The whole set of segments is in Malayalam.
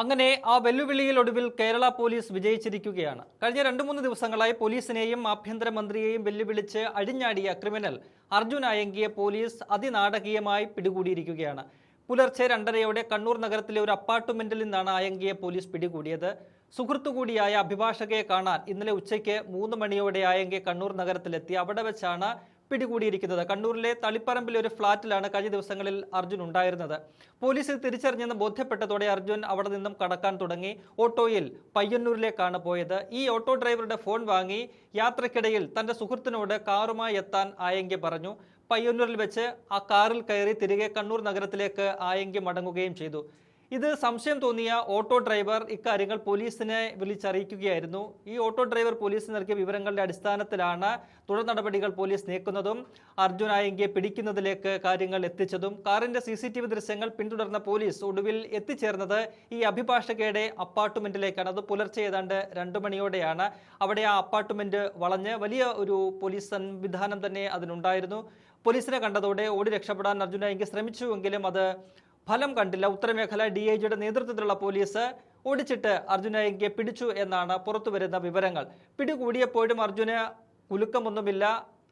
അങ്ങനെ ആ വെല്ലുവിളിയിൽ ഒടുവിൽ കേരള പോലീസ് വിജയിച്ചിരിക്കുകയാണ്. കഴിഞ്ഞ 2-3 ദിവസങ്ങളായി പോലീസിനെയും ആഭ്യന്തരമന്ത്രിയെയും വെല്ലുവിളിച്ച് അഴിഞ്ഞാടിയ ക്രിമിനൽ അർജുൻ ആയങ്കിയെ പോലീസ് അതിനാടകീയമായി പിടികൂടിയിരിക്കുകയാണ്. പുലർച്ചെ 2:30 കണ്ണൂർ നഗരത്തിലെ ഒരു അപ്പാർട്ട്മെന്റിൽ നിന്നാണ് ആയങ്കിയെ പോലീസ് പിടികൂടിയത്. സുഹൃത്തുകൂടിയായ അഭിഭാഷകയെ കാണാൻ ഇന്നലെ ഉച്ചയ്ക്ക് 3 മണിയോടെ ആയങ്കി കണ്ണൂർ നഗരത്തിലെത്തി. അവിടെ വെച്ചാണ് പിടികൂടിയിരിക്കുന്നത്. കണ്ണൂരിലെ തളിപ്പറമ്പിലെ ഒരു ഫ്ളാറ്റിലാണ് കഴിഞ്ഞ ദിവസങ്ങളിൽ അർജുൻ ഉണ്ടായിരുന്നത്. പോലീസ് തിരിച്ചറിഞ്ഞെന്ന് ബോധ്യപ്പെട്ടതോടെ അർജുൻ അവിടെ നിന്നും കടക്കാൻ തുടങ്ങി. ഓട്ടോയിൽ പയ്യന്നൂരിലേക്കാണ് പോയത്. ഈ ഓട്ടോ ഡ്രൈവറുടെ ഫോൺ വാങ്ങി യാത്രക്കിടയിൽ തന്റെ സുഹൃത്തിനോട് കാറുമായി എത്താൻ ആയങ്കി പറഞ്ഞു. പയ്യന്നൂരിൽ വെച്ച് ആ കാറിൽ കയറി തിരികെ കണ്ണൂർ നഗരത്തിലേക്ക് ആയങ്കി മടങ്ങുകയും ചെയ്തു. ഇത് സംശയം തോന്നിയ ഓട്ടോ ഡ്രൈവർ ഇക്കാര്യങ്ങൾ പോലീസിനെ വിളിച്ചറിയിക്കുകയായിരുന്നു. ഈ ഓട്ടോ ഡ്രൈവർ പോലീസിന് നൽകിയ വിവരങ്ങളുടെ അടിസ്ഥാനത്തിലാണ് തുടർ നടപടികൾ പോലീസ് നീക്കുന്നതും അർജുൻ ആയങ്കിയെ പിടിക്കുന്നതിലേക്ക് കാര്യങ്ങൾ എത്തിച്ചതും. കാറിന്റെ CCTV ദൃശ്യങ്ങൾ പിന്തുടർന്ന പോലീസ് ഒടുവിൽ എത്തിച്ചേർന്നത് ഈ അഭിഭാഷകയുടെ അപ്പാർട്ട്മെന്റിലേക്കാണ്. അത് പുലർച്ചെ ഏതാണ്ട് 2 മണിയോടെയാണ്. അവിടെ ആ അപ്പാർട്ട്മെന്റ് വളഞ്ഞ് വലിയ ഒരു പോലീസ് സംവിധാനം തന്നെ അതിനുണ്ടായിരുന്നു. പോലീസിനെ കണ്ടതോടെ ഓടി രക്ഷപ്പെടാൻ അർജുൻ ആയങ്കി ശ്രമിച്ചുവെങ്കിലും അത് ഫലം കണ്ടില്ല. ഉത്തരമേഖല DIGയുടെ നേതൃത്വത്തിലുള്ള പോലീസ് ഓടിച്ചിട്ട് അർജുൻ ആയങ്കിയെ പിടിച്ചു എന്നാണ് പുറത്തുവരുന്ന വിവരങ്ങൾ. പിടികൂടിയപ്പോഴും അർജുന് കുലുക്കമൊന്നുമില്ല,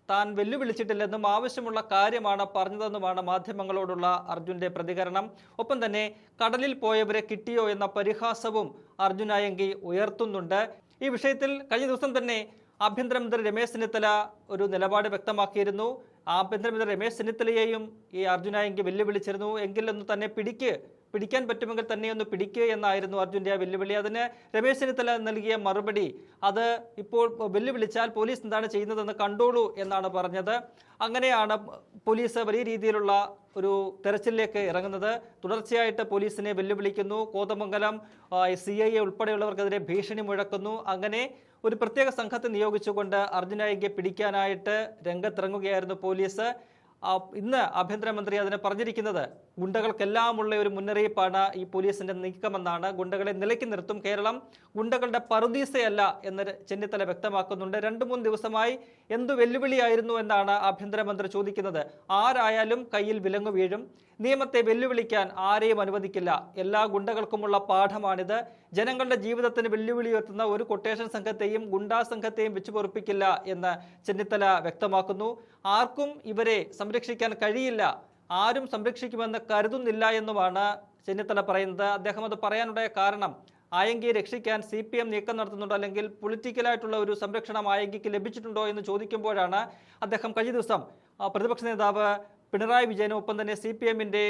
താൻ വെല്ലുവിളിച്ചിട്ടില്ലെന്നും ആവശ്യമുള്ള കാര്യമാണ് പറഞ്ഞതെന്നുമാണ് മാധ്യമങ്ങളോടുള്ള അർജുന്റെ പ്രതികരണം. ഒപ്പം തന്നെ കടലിൽ പോയവരെ കിട്ടിയോ എന്ന പരിഹാസവും അർജുൻ ആയങ്കി ഉയർത്തുന്നുണ്ട്. ഈ വിഷയത്തിൽ കഴിഞ്ഞ ദിവസം തന്നെ ആഭ്യന്തരമന്ത്രി രമേശ് ചെന്നിത്തല ഒരു നിലപാട് വ്യക്തമാക്കിയിരുന്നു. ആഭ്യന്തരമന്ത്രി രമേശ് ചെന്നിത്തലയെയും ഈ അർജുൻ ആയങ്കി വെല്ലുവിളിച്ചിരുന്നു. എങ്കിലൊന്ന് തന്നെ പിടിക്കാൻ പറ്റുമെങ്കിൽ തന്നെ ഒന്ന് പിടിക്കുക എന്നായിരുന്നു അർജുൻ്റെ ആ വെല്ലുവിളി. അതിന് രമേശ് ചെന്നിത്തല നൽകിയ മറുപടി, അത് ഇപ്പോൾ വെല്ലുവിളിച്ചാൽ പോലീസ് എന്താണ് ചെയ്യുന്നതെന്ന് കണ്ടോളൂ എന്നാണ് പറഞ്ഞത്. അങ്ങനെയാണ് പോലീസ് വലിയ രീതിയിലുള്ള ഒരു തെരച്ചിലിലേക്ക് ഇറങ്ങുന്നത്. തുടർച്ചയായിട്ട് പോലീസിനെ വെല്ലുവിളിക്കുന്നു. കോതമംഗലം CIA ഉൾപ്പെടെയുള്ളവർക്കെതിരെ ഭീഷണി മുഴക്കുന്നു. അങ്ങനെ ഒരു പ്രത്യേക സംഘത്തെ നിയോഗിച്ചുകൊണ്ട് അർജുൻ ആയങ്കിയെ പിടിക്കാനായിട്ട് രംഗത്തിറങ്ങുകയായിരുന്നു പോലീസ്. ഇന്ന് ആഭ്യന്തരമന്ത്രി അതിനെ പറഞ്ഞിരിക്കുന്നത് ഗുണ്ടകൾക്കെല്ലാമുള്ള ഒരു മുന്നറിയിപ്പാണ് ഈ പോലീസിന്റെ നീക്കമെന്നാണ്. ഗുണ്ടകളെ നിലയ്ക്ക് നിർത്തും, കേരളം ഗുണ്ടകളുടെ പറുദീസയല്ല എന്ന് ചെന്നിത്തല വ്യക്തമാക്കുന്നുണ്ട്. 2-3 ദിവസമായി എന്തു വെല്ലുവിളിയായിരുന്നു എന്നാണ് ആഭ്യന്തരമന്ത്രി ചോദിക്കുന്നത്. ആരായാലും കയ്യിൽ വിലങ്ങു വീഴും. നിയമത്തെ വെല്ലുവിളിക്കാൻ ആരെയും അനുവദിക്കില്ല. എല്ലാ ഗുണ്ടകൾക്കുമുള്ള പാഠമാണിത്. ജനങ്ങളുടെ ജീവിതത്തിന് വെല്ലുവിളി ഉയർത്തുന്ന ഒരു കൊട്ടേഷൻ സംഘത്തെയും ഗുണ്ടാ സംഘത്തെയും വെച്ചു പൊറുപ്പിക്കില്ല എന്ന് ചെന്നിത്തല വ്യക്തമാക്കുന്നു. ആർക്കും ഇവരെ സംരക്ഷിക്കാൻ കഴിയില്ല, ആരും സംരക്ഷിക്കുമെന്ന് കരുതുന്നില്ല എന്നുമാണ് ചെന്നിത്തല പറയുന്നത്. അദ്ദേഹം അത് പറയാനുണ്ടായ കാരണം ആയങ്കിയെ രക്ഷിക്കാൻ CPM നീക്കം നടത്തുന്നുണ്ടോ, അല്ലെങ്കിൽ പൊളിറ്റിക്കലായിട്ടുള്ള ഒരു സംരക്ഷണം ആയങ്കിക്ക് ലഭിച്ചിട്ടുണ്ടോ എന്ന് ചോദിക്കുമ്പോഴാണ് അദ്ദേഹം കഴിഞ്ഞ ദിവസം പ്രതിപക്ഷ നേതാവ് പിണറായി വിജയനും ഒപ്പം തന്നെ CPMന്റെ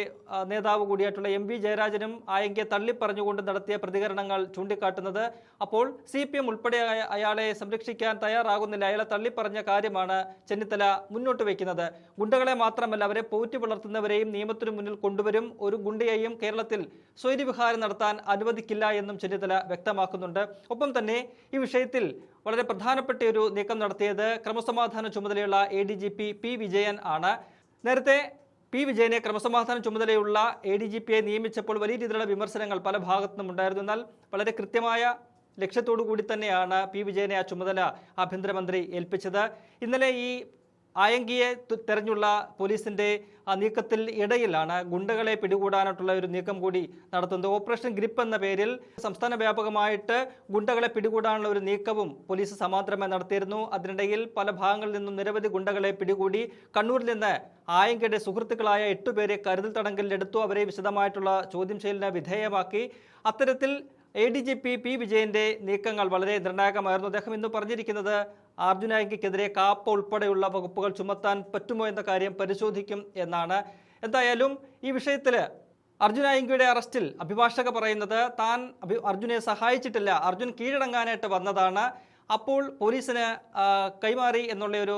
നേതാവ് കൂടിയായിട്ടുള്ള MV ജയരാജനും ആയങ്കിയെ തള്ളിപ്പറഞ്ഞുകൊണ്ട് നടത്തിയ പ്രതികരണങ്ങൾ ചൂണ്ടിക്കാട്ടുന്നത്. അപ്പോൾ CPM ഉൾപ്പെടെ അയാളെ സംരക്ഷിക്കാൻ തയ്യാറാകുന്നില്ല, അയാളെ തള്ളിപ്പറഞ്ഞ കാര്യമാണ് ചെന്നിത്തല മുന്നോട്ട് വയ്ക്കുന്നത്. ഗുണ്ടകളെ മാത്രമല്ല, അവരെ പോറ്റി വളർത്തുന്നവരെയും നിയമത്തിനു മുന്നിൽ കൊണ്ടുവരും. ഒരു ഗുണ്ടയെയും കേരളത്തിൽ സ്വൈര്യവിഹാരം നടത്താൻ അനുവദിക്കില്ല എന്നും ചെന്നിത്തല വ്യക്തമാക്കുന്നുണ്ട്. ഒപ്പം തന്നെ ഈ വിഷയത്തിൽ വളരെ പ്രധാനപ്പെട്ട ഒരു നീക്കം നടത്തിയത് ക്രമസമാധാന ചുമതലയുള്ള ADGP P. വിജയൻ ആണ്. നേരത്തെ P. വിജയനെ ക്രമസമാധാന ചുമതലയുള്ള ADGPയെ നിയമിച്ചപ്പോൾ വലിയ രീതിയിലുള്ള വിമർശനങ്ങൾ പല ഭാഗത്തുനിന്നും ഉണ്ടായിരുന്നു. എന്നാൽ വളരെ കൃത്യമായ ലക്ഷ്യത്തോടു കൂടി തന്നെയാണ് P. വിജയനെ ആ ചുമതല ആഭ്യന്തരമന്ത്രി ഏൽപ്പിച്ചത്. ഇന്നലെ ഈ ആയങ്കിയെ തെരഞ്ഞുള്ള പോലീസിന്റെ നീക്കത്തിൽ ഇടയിലാണ് ഗുണ്ടകളെ പിടികൂടാനായിട്ടുള്ള ഒരു നീക്കം കൂടി നടത്തുന്നത്. ഓപ്പറേഷൻ ഗ്രിപ്പ് എന്ന പേരിൽ സംസ്ഥാന വ്യാപകമായിട്ട് ഗുണ്ടകളെ പിടികൂടാനുള്ള ഒരു നീക്കവും പോലീസ് സമാന്തരമായി നടത്തിയിരുന്നു. അതിനിടയിൽ പല ഭാഗങ്ങളിൽ നിന്നും നിരവധി ഗുണ്ടകളെ പിടികൂടി. കണ്ണൂരിൽ നിന്ന് ആയങ്കിയുടെ സുഹൃത്തുക്കളായ 8 പേരെ കരുതൽ തടങ്കലിലെടുത്തു. അവരെ വിശദമായിട്ടുള്ള ചോദ്യം ചെയ്യലിന് വിധേയമാക്കി. അത്തരത്തിൽ ADGP P. വിജയന്റെ നീക്കങ്ങൾ വളരെ നിർണായകമായിരുന്നു. അദ്ദേഹം ഇന്ന് പറഞ്ഞിരിക്കുന്നത് അർജുൻ ആയങ്കിക്കെതിരെ കാപ്പ ഉൾപ്പെടെയുള്ള വകുപ്പുകൾ ചുമത്താൻ പറ്റുമോ എന്ന കാര്യം പരിശോധിക്കും എന്നാണ്. എന്തായാലും ഈ വിഷയത്തിൽ അർജുൻ ആയങ്കിയുടെ അറസ്റ്റിൽ അഭിഭാഷക പറയുന്നത് താൻ അർജുനെ സഹായിച്ചിട്ടില്ല, അർജുൻ കീഴടങ്ങാനായിട്ട് വന്നതാണ്, അപ്പോൾ പോലീസിന് കൈമാറി എന്നുള്ള ഒരു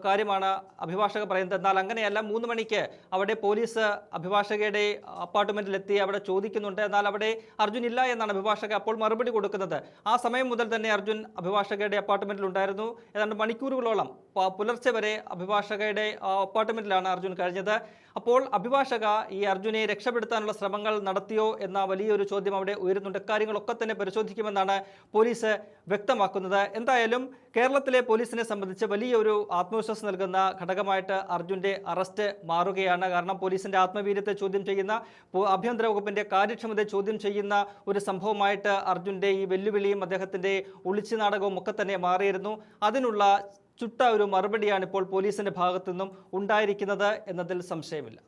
കാര്യമാണ് അഭിഭാഷക പറയുന്നത്. എന്നാൽ അങ്ങനെയല്ല. 3 മണിക്ക് അവിടെ പോലീസ് അഭിഭാഷകയുടെ അപ്പാർട്ട്മെന്റിലെത്തി അവിടെ ചോദിക്കുന്നുണ്ട്. എന്നാൽ അവിടെ അർജുൻ ഇല്ല എന്നാണ് അഭിഭാഷക അപ്പോൾ മറുപടി കൊടുക്കുന്നത്. ആ സമയം മുതൽ തന്നെ അർജുൻ അഭിഭാഷകയുടെ അപ്പാർട്ട്മെന്റിൽ ഉണ്ടായിരുന്നു. ഏതാണ്ട് മണിക്കൂറുകളോളം പുലർച്ചെ വരെ അഭിഭാഷകയുടെ അപ്പാർട്ട്മെന്റിലാണ് അർജുൻ കഴിഞ്ഞത്. അപ്പോൾ അഭിഭാഷക ഈ അർജുനെ രക്ഷപ്പെടുത്താനുള്ള ശ്രമങ്ങൾ നടത്തിയോ എന്ന വലിയൊരു ചോദ്യം അവിടെ ഉയരുന്നുണ്ട്. കാര്യങ്ങളൊക്കെ തന്നെ പരിശോധിക്കുമെന്നാണ് പോലീസ് വ്യക്തമാക്കുന്നത്. എന്തായാലും കേരളത്തിലെ പോലീസിനെ സംബന്ധിച്ച് വലിയൊരു ആത്മവിശ്വാസം നൽകുന്ന ഘടകമായിട്ട് അർജുന്റെ അറസ്റ്റ് മാറുകയാണ്. കാരണം പോലീസിന്റെ ആത്മവീര്യത്തെ ചോദ്യം ചെയ്യുന്ന, ആഭ്യന്തര വകുപ്പിന്റെ കാര്യക്ഷമതയെ ചോദ്യം ചെയ്യുന്ന ഒരു സംഭവമായിട്ട് അർജുന്റെ ഈ വെല്ലുവിളിയും അദ്ദേഹത്തിന്റെ ഒളിച്ചു നാടകവും ഒക്കെ തന്നെ മാറിയിരുന്നു. അതിനുള്ള ചുട്ട ഒരു മറുപടിയാണ് ഇപ്പോൾ പോലീസിന്റെ ഭാഗത്തു നിന്നും ഉണ്ടായിരിക്കുന്നത് എന്നതിൽ സംശയമില്ല.